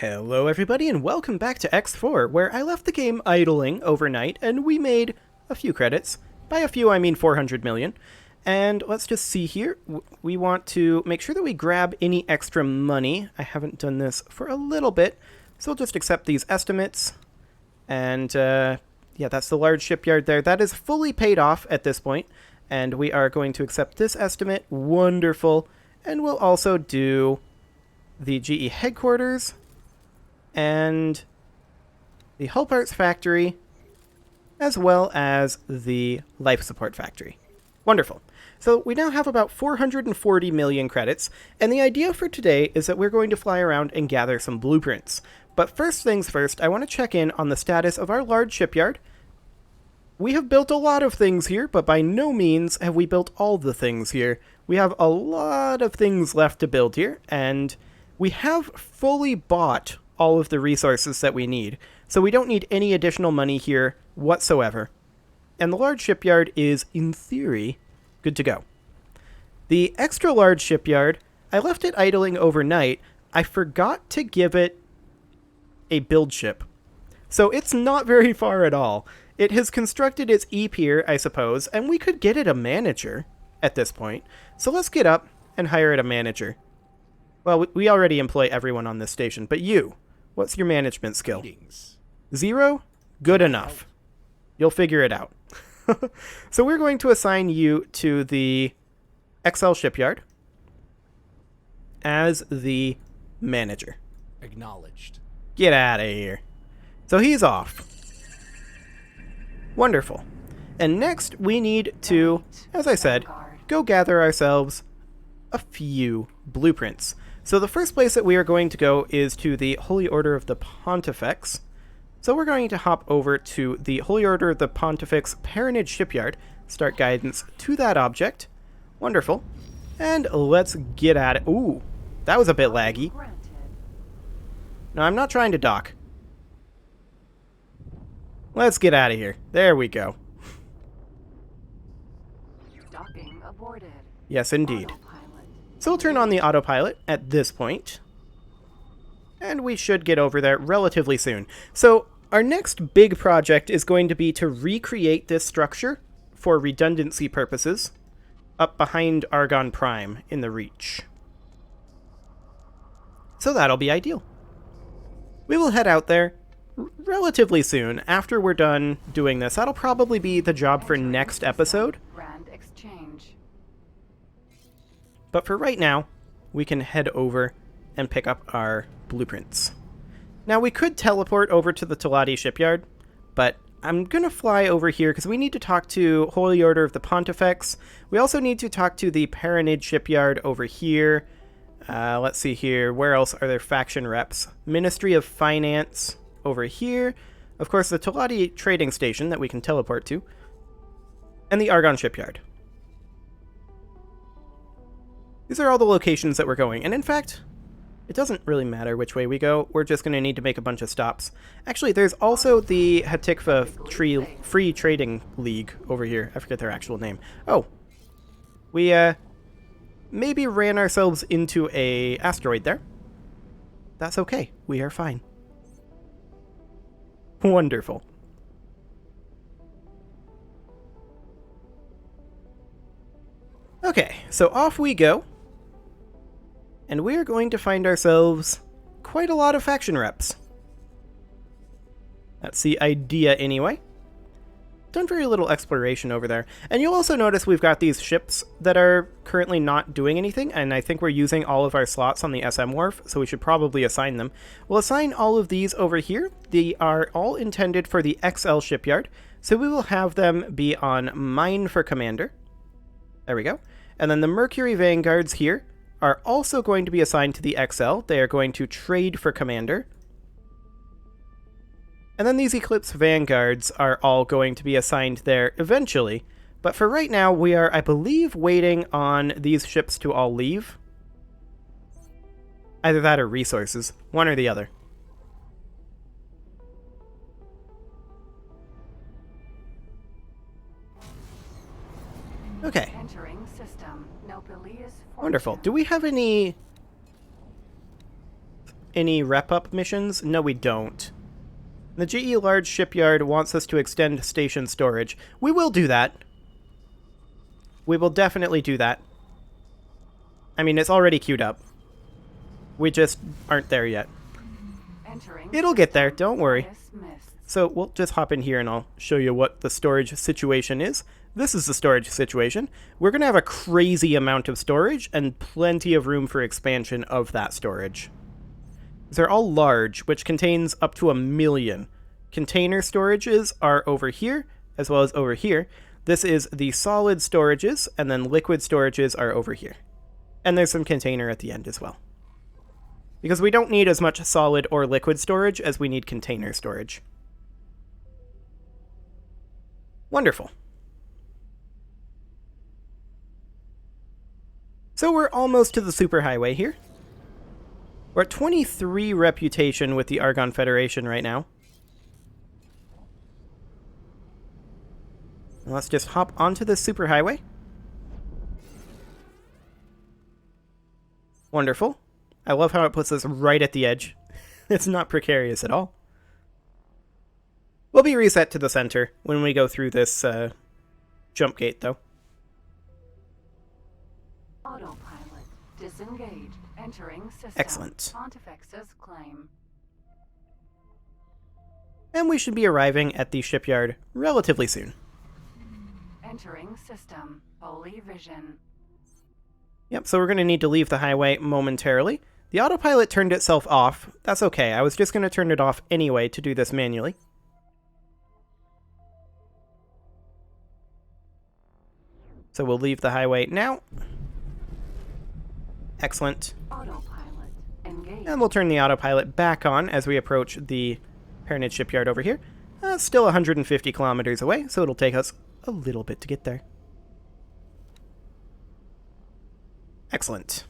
Hello everybody and welcome back to X4, where I left the game idling overnight and we made a few credits. By a few I mean 400 million. And let's just see here, we want to make sure that we grab any extra money. I haven't done this for a little bit, so we'll just accept these estimates. And yeah, that's the large shipyard there. That is fully paid off at this point. And we are going to accept this estimate. Wonderful. And we'll also do the GE headquarters and the hull parts factory, as well as the life support factory. Wonderful. So we now have about 440 million credits, and the idea for today is that we're going to fly around and gather some blueprints. But first things first, I want to check in on the status of our large shipyard. We have built a lot of things here, but by no means have we built all the things here. We have a lot of things left to build here, and we have fully bought all of the resources that we need, so we don't need any additional money here whatsoever. And the large shipyard is, in theory, good to go. The extra large shipyard, I left it idling overnight. I forgot to give it a build ship. So it's not very far at all. It has constructed its E-pier, I suppose, and we could get it a manager at this point. So let's get up and hire it a manager. Well, we already employ everyone on this station, but you, what's your management skill? 0? Good enough. You'll figure it out. So we're going to assign you to the XL shipyard as the manager. Acknowledged. Get out of here. So he's off. Wonderful. And next we need to, as I said, go gather ourselves a few blueprints. So the first place that we are going to go is to the Holy Order of the Pontifex. So we're going to hop over to the Holy Order of the Pontifex Paranage Shipyard, start guidance to that object. Wonderful. And let's get at it. Ooh, that was a bit laggy. No, I'm not trying to dock. Let's get out of here. There we Docking aborted. Yes, indeed. Autopilot. So we'll turn on the autopilot at this point, and we should get over there relatively soon. So our next big project is going to be to recreate this structure for redundancy purposes up behind Argon Prime in the Reach. So that'll be ideal. We will head out there relatively soon after we're done doing this. That'll probably be the job for next episode. Brand exchange. But for right now, we can head over and pick up our blueprints. Now, we could teleport over to the Talati shipyard, but I'm going to fly over here because we need to talk to Holy Order of the Pontifex. We also need to talk to the Paranid shipyard over here. Let's see here. Where else are there faction reps? Ministry of Finance over here. Of course, the Talati trading station that we can teleport to. And the Argon shipyard. These are all the locations that we're going. And in fact, it doesn't really matter which way we go. We're just going to need to make a bunch of stops. Actually, there's also the Hatikva Free Trading League over here. I forget their actual name. Oh. We, maybe ran ourselves into a asteroid there. That's okay. We are fine. Wonderful. Okay, so off we go. And we're going to find ourselves quite a lot of faction reps. That's the idea anyway. Done very little exploration over there. And you'll also notice we've got these ships that are currently not doing anything, and I think we're using all of our slots on the SM Wharf, so we should probably assign them. We'll assign all of these over here. They are all intended for the XL shipyard, so we will have them be on Mine for Commander. There we go. And then the Mercury Vanguards here are also going to be assigned to the XL. They are going to trade for Commander. And then these Eclipse Vanguards are all going to be assigned there eventually. But for right now, we are, I believe, waiting on these ships to all leave. Either that or resources. One or the other. Okay. Entering system. Nobilius Wonderful. Do we have any any rep-up missions? No, we don't. The GE Large Shipyard wants us to extend station storage. We will do that. We will definitely do that. I mean, it's already queued up. We just aren't there yet. It'll get there, don't worry. So we'll just hop in here and I'll show you what the storage situation is. This is the storage situation. We're going to have a crazy amount of storage and plenty of room for expansion of that storage. They're all large, which contains up to 1 million. Container storages are over here, as well as over here. This is the solid storages, and then liquid storages are over here. And there's some container at the end as well. Because we don't need as much solid or liquid storage as we need container storage. Wonderful. So we're almost to the superhighway here. We're at 23 reputation with the Argon Federation right now. Let's just hop onto this superhighway. Wonderful. I love how it puts us right at the edge. It's not precarious at all. We'll be reset to the center when we go through this jump gate, though. Autopilot disengaged. Entering system. Excellent. Pontifex's claim. And we should be arriving at the shipyard relatively soon. Entering system. Holy vision. Yep, so we're going to need to leave the highway momentarily. The autopilot turned itself off. That's okay. I was just going to turn it off anyway to do this manually. So we'll leave the highway now. Excellent. Autopilot engaged. And we'll turn the autopilot back on as we approach the Paranid Shipyard over here. Still 150 kilometers away, so it'll take us a little bit to get there. Excellent.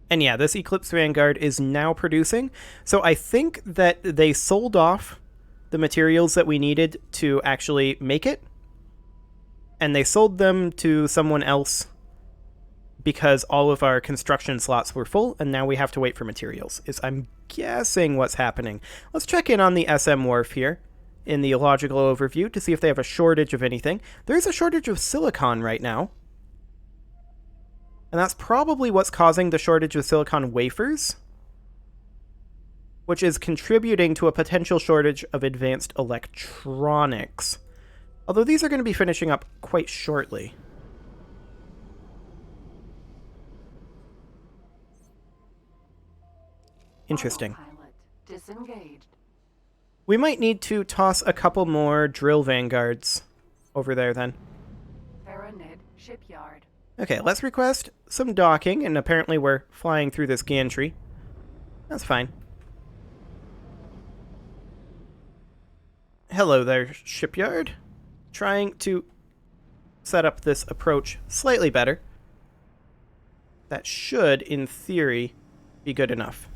And yeah, this Eclipse Vanguard is now producing. So I think that they sold off the materials that we needed to actually make it. And they sold them to someone else because all of our construction slots were full, and now we have to wait for materials, is I'm guessing what's happening. Let's check in on the SM Wharf here in the logical overview to see if they have a shortage of anything. There's a shortage of silicon right now. And that's probably what's causing the shortage of silicon wafers, which is contributing to a potential shortage of advanced electronics. Although these are going to be finishing up quite shortly. Interesting. Autopilot disengaged. We might need to toss a couple more drill vanguards over there then. Paranid Shipyard. Okay, let's request some docking, and apparently we're flying through this gantry. That's fine. Hello there, Shipyard. Trying to set up this approach slightly better. That should, in theory, be good enough.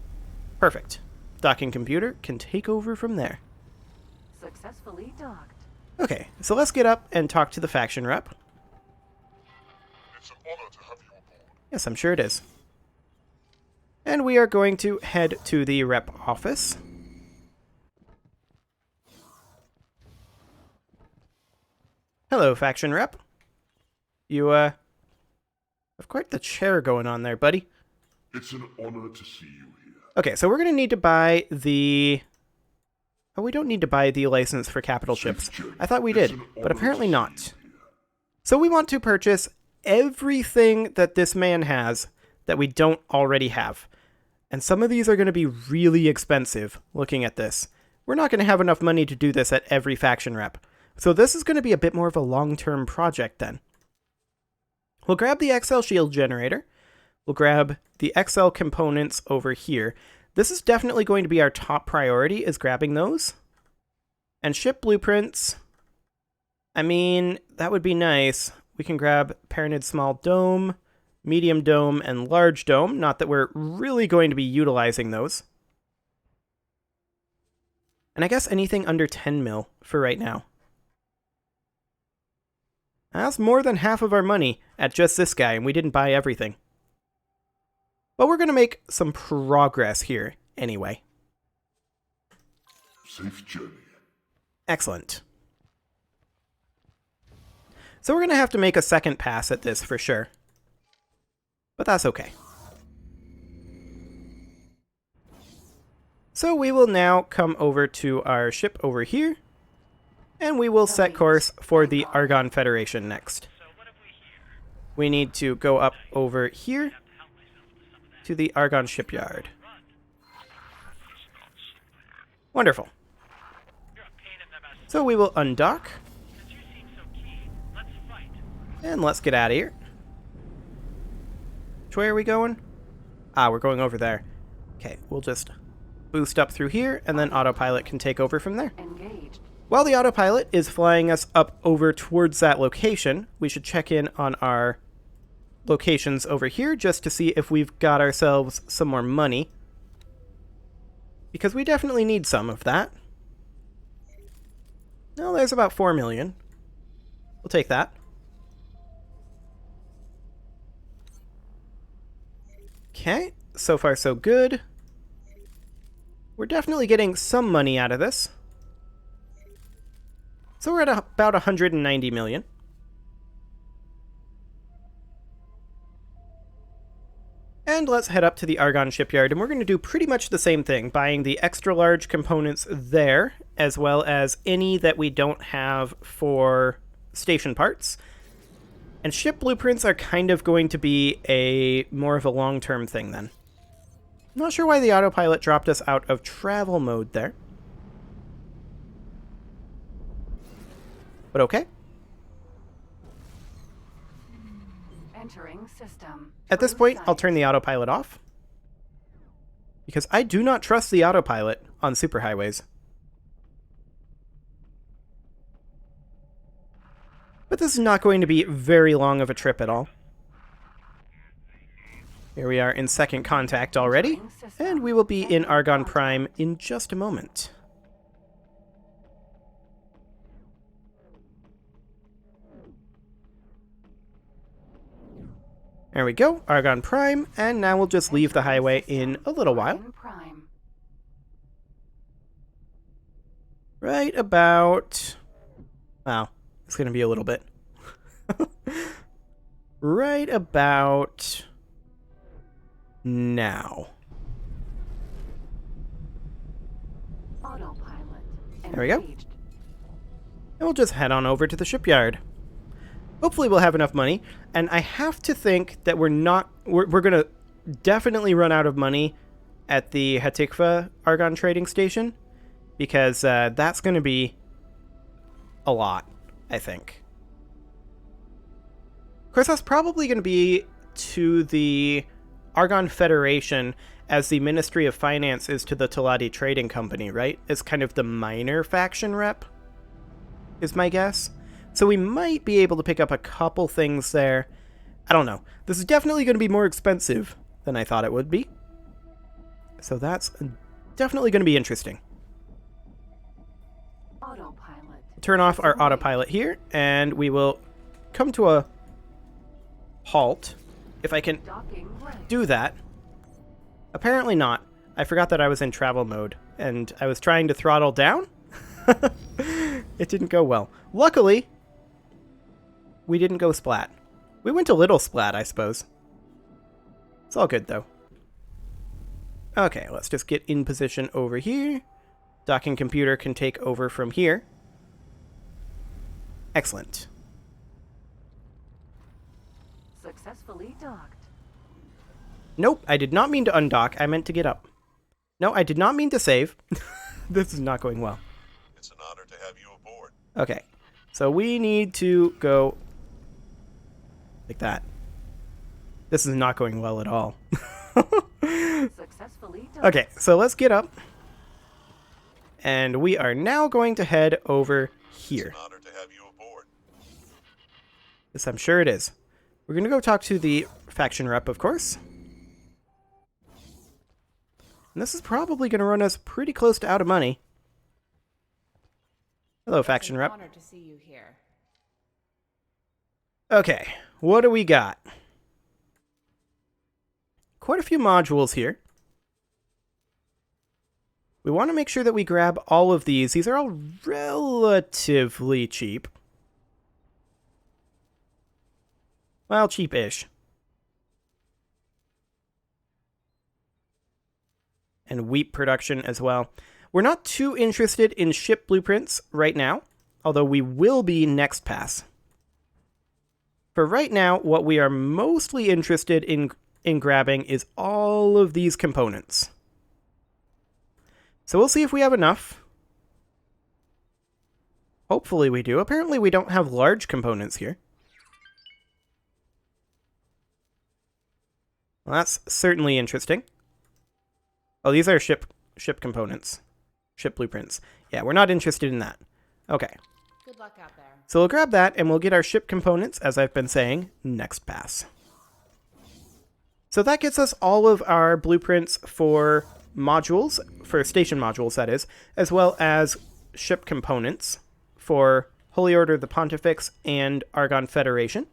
Perfect. Docking computer can take over from there. Successfully docked. Okay, so let's get up and talk to the faction rep. It's an honor to have you aboard. Yes, I'm sure it is. And we are going to head to the rep office. Hello, faction rep. You, have quite the chair going on there, buddy. It's an honor to see you here. Okay, so we're going to need to buy the... Oh, we don't need to buy the license for capital ships. I thought we did, but apparently not. So we want to purchase everything that this man has that we don't already have. And some of these are going to be really expensive, looking at this. We're not going to have enough money to do this at every faction rep. So this is going to be a bit more of a long-term project then. We'll grab the XL shield generator. We'll grab the XL components over here. This is definitely going to be our top priority, is grabbing those. And ship blueprints. I mean, that would be nice. We can grab Paranid small dome, medium dome, and large dome. Not that we're really going to be utilizing those. And I guess anything under 10 mil for right now. That's more than half of our money at just this guy, and we didn't buy everything. But we're going to make some progress here anyway. Safe journey. Excellent. So we're going to have to make a second pass at this for sure. But that's okay. So we will now come over to our ship over here. And we will set course for the Argon Federation next. We need to go up over here to the Argon Shipyard. Wonderful. So we will undock. And let's get out of here. Which way are we going? Ah, we're going over there. Okay, we'll just boost up through here, and then autopilot can take over from there. Engaged. While the autopilot is flying us up over towards that location, we should check in on our locations over here just to see if we've got ourselves some more money. Because we definitely need some of that. Well, there's about 4 million. We'll take that. Okay, so far so good. We're definitely getting some money out of this. So we're at about 190 million. And let's head up to the Argon Shipyard, and we're going to do pretty much the same thing, buying the extra large components there, as well as any that we don't have for station parts. And ship blueprints are kind of going to be more of a long-term thing then. Not sure why the autopilot dropped us out of travel mode there. But okay. Entering system. At this point, I'll turn the autopilot off. Because I do not trust the autopilot on superhighways. But this is not going to be very long of a trip at all. Here we are in second contact already. And we will be in Argon Prime in just a moment. There we go, Argon Prime, and now we'll just leave the highway in a little while. Right about... Wow, it's going to be a little bit. Right about... now. There we go. And we'll just head on over to the shipyard. Hopefully we'll have enough money, and I have to think that we're going to definitely run out of money at the Hatikva Argon Trading Station, because that's going to be a lot, I think. Of course, that's probably going to be to the Argon Federation as the Ministry of Finance is to the Talati Trading Company, right? It's kind of the minor faction rep, is my guess. So we might be able to pick up a couple things there. I don't know. This is definitely going to be more expensive than I thought it would be. So that's definitely going to be interesting. Autopilot. Turn off our autopilot here, and we will come to a halt. If I can do that. Apparently not. I forgot that I was in travel mode, and I was trying to throttle down. It didn't go well. Luckily, we didn't go splat. We went a little splat, I suppose. It's all good, though. Okay, let's just get in position over here. Docking computer can take over from here. Excellent. Successfully docked. Nope, I did not mean to undock. I meant to get up. No, I did not mean to save. This is not going well. It's an honor to have you aboard. Okay, so we need to go like that. This is not going well at all. Successfully docked. Okay, so let's get up. And we are now going to head over here. It's an honor to have you aboard. Yes, I'm sure it is. We're going to go talk to the faction rep, of course. And this is probably going to run us pretty close to out of money. Hello, faction rep. Honor to see you here. Okay, what do we got? quite a few modules here. We want to make sure that we grab all of these. These are all relatively cheap. Well, cheap-ish. And wheat production as well. We're not too interested in ship blueprints right now, although we will be next pass. For right now, what we are mostly interested in grabbing is all of these components. So we'll see if we have enough. Hopefully we do. Apparently we don't have large components here. Well, that's certainly interesting. Oh, these are ship components. Ship blueprints. Yeah, we're not interested in that. Okay. Good luck out there. So we'll grab that, and we'll get our ship components, as I've been saying, next pass. So that gets us all of our blueprints for modules, for station modules, that is, as well as ship components for Holy Order of the Pontifex and Argon Federation.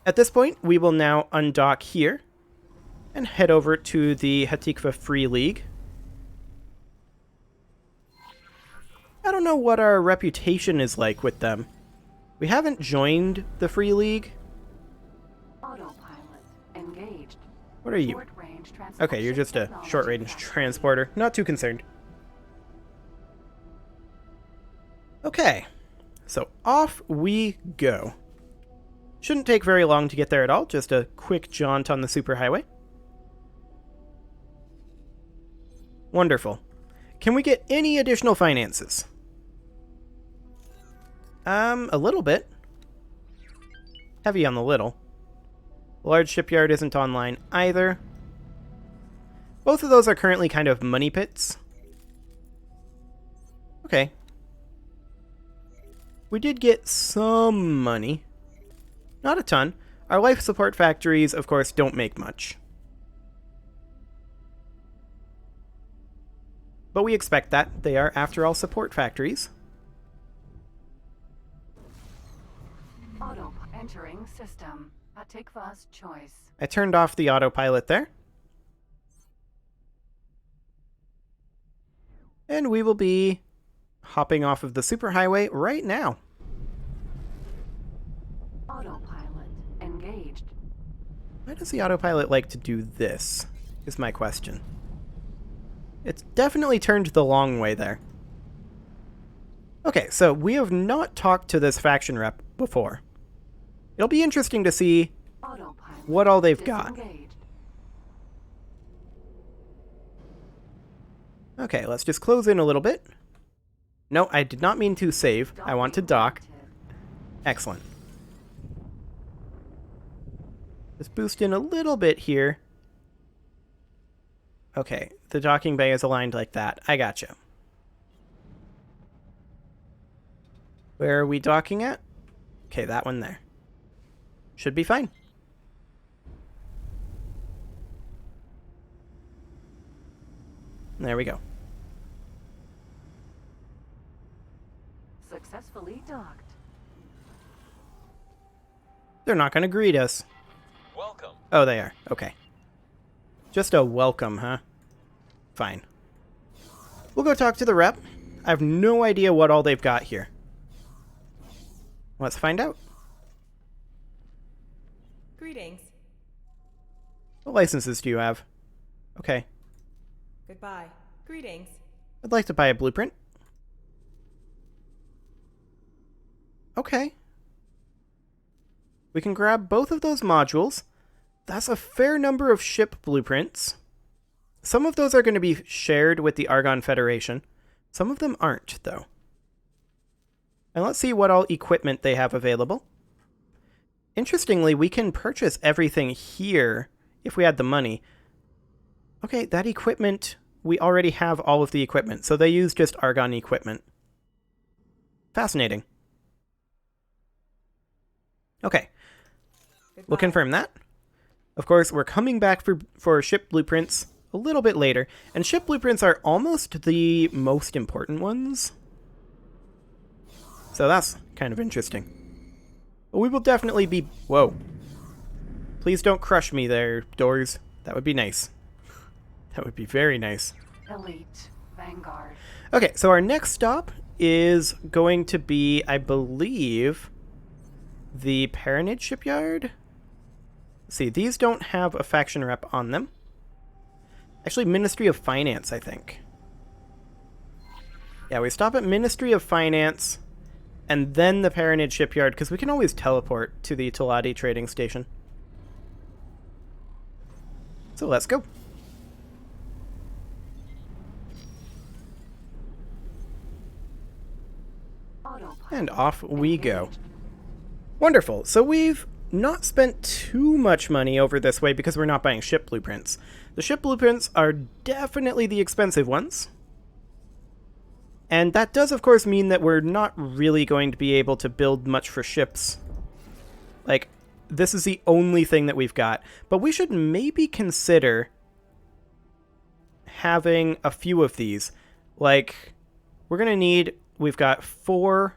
At this point, we will now undock here and head over to the Hatikva Free League. I don't know what our reputation is like with them. We haven't joined the Free League. Autopilot engaged. What are you? Short-range transport Okay, you're just a technology short-range factory. transporter. Not too concerned. Okay, so off we go. Shouldn't take very long to get there at all. Just a quick jaunt on the superhighway. Wonderful. Can we get any additional finances? A little bit. Heavy on the little. Large shipyard isn't online either. Both of those are currently kind of money pits. Okay. We did get some money. Not a ton. Our life support factories, of course, don't make much. But we expect that. They are, after all, support factories. Auto entering system. Hatikva's choice. I turned off the autopilot there. And we will be hopping off of the superhighway right now. Autopilot engaged. Why does the autopilot like to do this, is my question. It's definitely turned the long way there. Okay, so we have not talked to this faction rep before. It'll be interesting to see Autopilot what all they've got. disengaged. Okay, let's just close in a little bit. No, I did not mean to save. I want to dock. Excellent. Just boost in a little bit here. Okay, the docking bay is aligned like that. I gotcha. Where are we docking at? Okay, that one there. Should be fine. There we go. Successfully docked. They're not going to greet us. Welcome. Oh, they are. Okay. Just a welcome, huh? Fine. We'll go talk to the rep. I have no idea what all they've got here. Let's find out. Greetings. What licenses do you have? Okay. Goodbye. Greetings. I'd like to buy a blueprint. Okay. We can grab both of those modules. That's a fair number of ship blueprints. Some of those are going to be shared with the Argon Federation. Some of them aren't, though. And let's see what all equipment they have available. Interestingly, we can purchase everything here if we had the money. Okay, that equipment, we already have all of the equipment, so they use just Argon equipment. Fascinating. Okay, Goodbye. we'll confirm that. Of course, we're coming back for ship blueprints a little bit later, and ship blueprints are almost the most important ones. So that's kind of interesting. But we will definitely be... Whoa. Please don't crush me there, doors. That would be nice. That would be very nice. Elite. Vanguard. Okay, so our next stop is going to be, I believe, the Paranid Shipyard. Let's see, these don't have a faction rep on them. Actually, Ministry of Finance, I think. Yeah, we stop at Ministry of Finance, and then the Paranid Shipyard, because we can always teleport to the Talati trading station. So let's go. Autopilot. And off we go. Wonderful. So we've not spent too much money over this way because we're not buying ship blueprints. The ship blueprints are definitely the expensive ones. And that does, of course, mean that we're not really going to be able to build much for ships. Like, this is the only thing that we've got. But we should maybe consider having a few of these. Like, we're going to need... We've got 4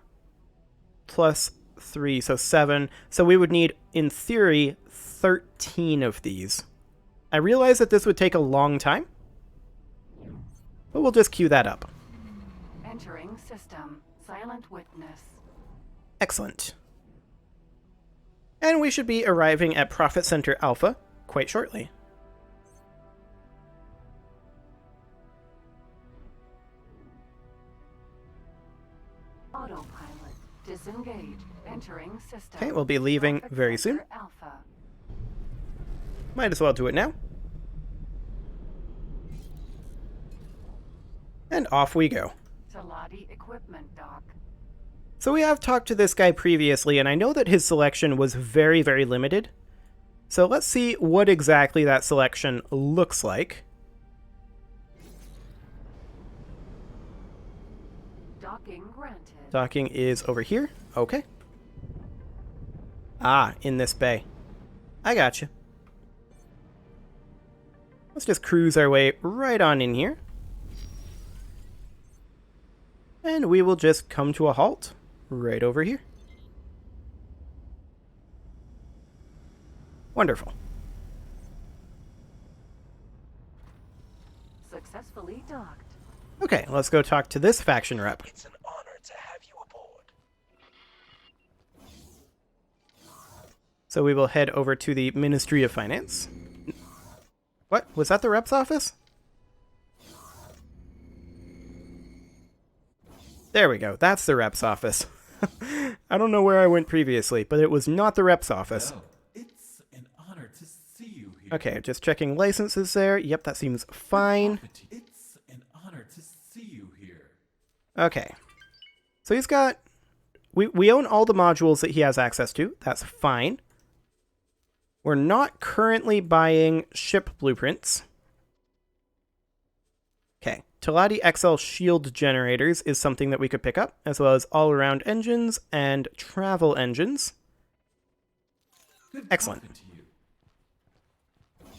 plus 3, so 7. So we would need, in theory, 13 of these. I realize that this would take a long time, but we'll just queue that up. Entering system. Silent witness. Excellent. And we should be arriving at Profit Center Alpha quite shortly. Autopilot. Disengage. Entering system. Okay, we'll be leaving Profit very soon. Center Alpha. Might as well do it now. And off we go. Talati equipment dock. So we have talked to this guy previously, and I know that his selection was very, very limited. So let's see what exactly that selection looks like. Docking granted. Docking is over here. Okay. Ah, in this bay. I gotcha. Let's just cruise our way right on in here. And we will just come to a halt right over here. Wonderful. Successfully docked. Okay, let's go talk to this faction rep. It's an honor to have you aboard. So we will head over to the Ministry of Finance. What? Was that the rep's office? There we go. That's the rep's office. I don't know where I went previously, but it was not the rep's office. Oh, it's an honor to see you here. Okay, just checking licenses there. Yep, that seems fine. It's an honor to see you here. Okay. So he's got... We own all the modules that he has access to. That's fine. We're not currently buying ship blueprints. Okay. Talati XL shield generators is something that we could pick up, as well as all-around engines and travel engines. Good Excellent. talking to you.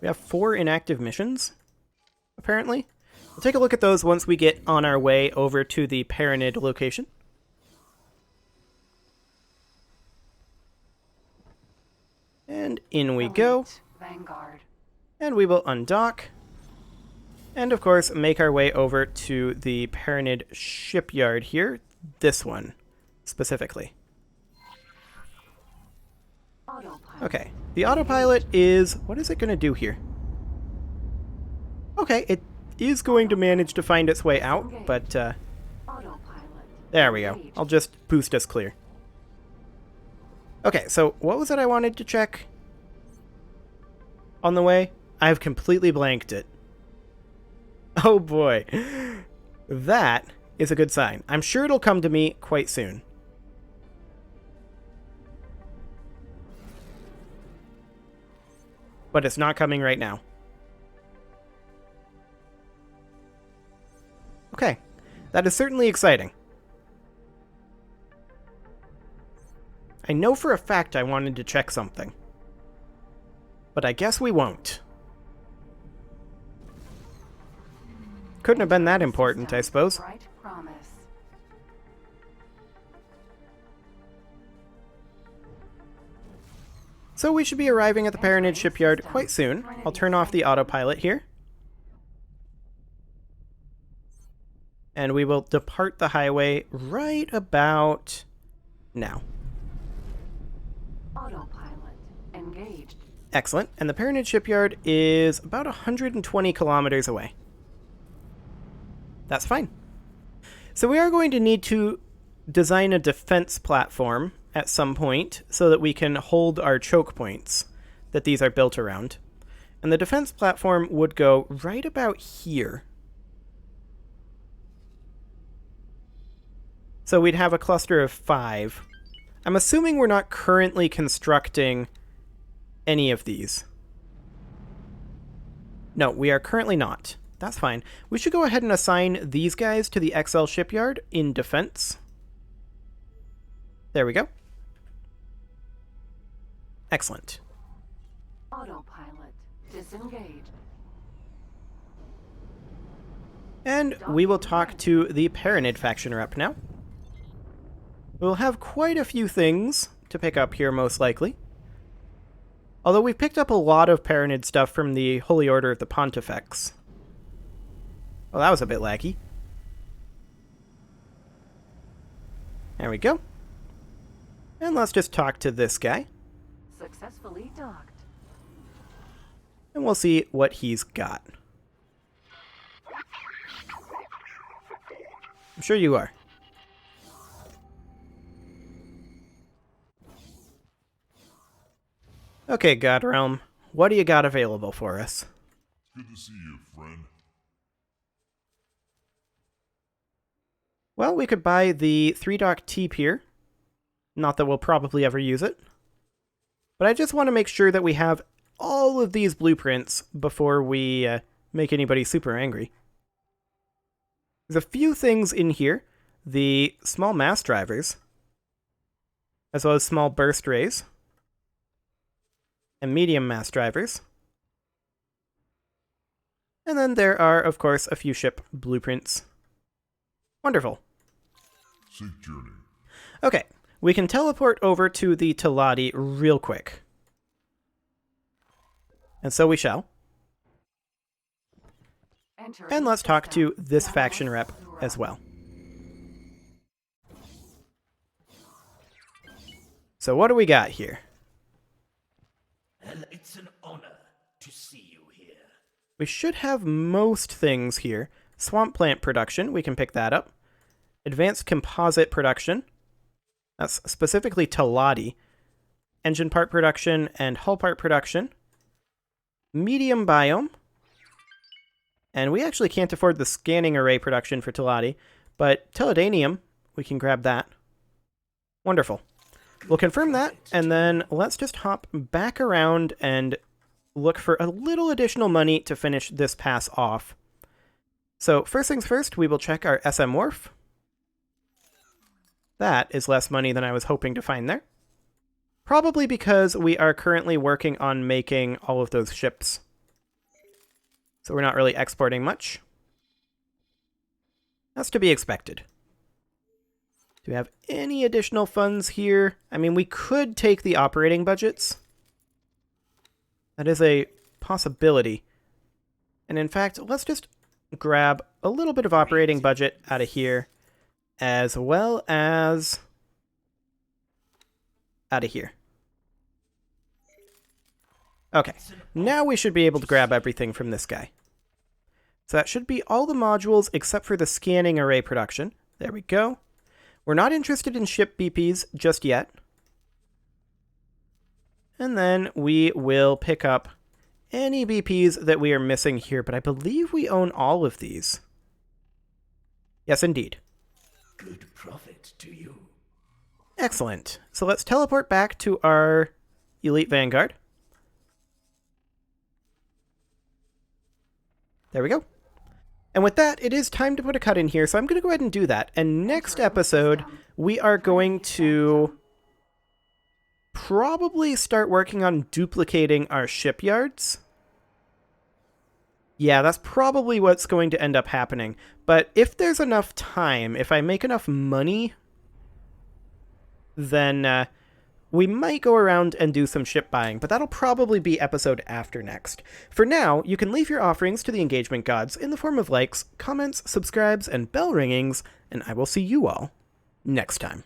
We have 4 inactive missions, apparently. We'll take a look at those once we get on our way over to the Paranid location. And in we go. Elite. Vanguard. And we will undock. And of course, make our way over to the Paranid Shipyard here. This one, specifically. Autopilot. Okay, the autopilot is... What is it going to do here? Okay, it is going to manage to find its way out, but Autopilot. there we go. Engaged. I'll just boost us clear. Okay, so what was it I wanted to check on the way? I've completely blanked it. Oh boy. That is a good sign. I'm sure it'll come to me quite soon. But it's not coming right now. Okay. That is certainly exciting. I know for a fact I wanted to check something. But I guess we won't. Couldn't have been that important, I suppose. Bright promise. So we should be arriving at the Paranid Shipyard quite soon. I'll turn off the autopilot here. And we will depart the highway right about now. Autopilot engaged. Excellent. And the Paranid Shipyard is about 120 kilometers away. That's fine. So we are going to need to design a defense platform at some point so that we can hold our choke points that these are built around. And the defense platform would go right about here. So we'd have a cluster of 5. I'm assuming we're not currently constructing any of these. No, we are currently not. That's fine. We should go ahead and assign these guys to the XL Shipyard in defense. There we go. Excellent. Autopilot disengaged. And we will talk to the Paranid faction rep now. We'll have quite a few things to pick up here, most likely. Although we've picked up a lot of Paranid stuff from the Holy Order of the Pontifex. Well, that was a bit laggy. There we go. And let's just talk to this guy. Successfully docked. And we'll see what he's got. I'm sure you are. Okay, God Realm, what do you got available for us? Good to see you, friend. Well, we could buy the 3-dock T-Pier. Not that we'll probably ever use it. But I just want to make sure that we have all of these blueprints before we make anybody super angry. There's a few things in here. The small mass drivers, as well as small burst rays, and medium mass drivers. And then there are, of course, a few ship blueprints. Wonderful. Safe journey. Okay, we can teleport over to the Talati real quick. And so we shall. And let's talk to this faction rep as well. So what do we got here? Well, it's an honor to see you here. We should have most things here. Swamp plant production, we can pick that up. Advanced composite production. That's specifically Talati. Engine part production and hull part production. Medium biome. And we actually can't afford the scanning array production for Talati, but Teledanium, we can grab that. Wonderful. We'll confirm that, and then let's just hop back around and look for a little additional money to finish this pass off. So first things first, we will check our SM Wharf. That is less money than I was hoping to find there. Probably because we are currently working on making all of those ships. So we're not really exporting much. That's to be expected. Do we have any additional funds here? I mean, we could take the operating budgets. That is a possibility. And in fact, let's just grab a little bit of operating budget out of here, as well as out of here. Okay, now we should be able to grab everything from this guy. So that should be all the modules except for the scanning array production. There we go. We're not interested in ship BPs just yet. And then we will pick up any BPs that we are missing here, but I believe we own all of these. Yes, indeed. Good profit to you. Excellent. So let's teleport back to our Elite Vanguard. There we go. And with that, it is time to put a cut in here, so I'm going to go ahead and do that. And next episode, we are going to probably start working on duplicating our shipyards. Yeah, that's probably what's going to end up happening. But if there's enough time, if I make enough money, then We might go around and do some ship buying, but that'll probably be episode after next. For now, you can leave your offerings to the engagement gods in the form of likes, comments, subscribes, and bell ringings, and I will see you all next time.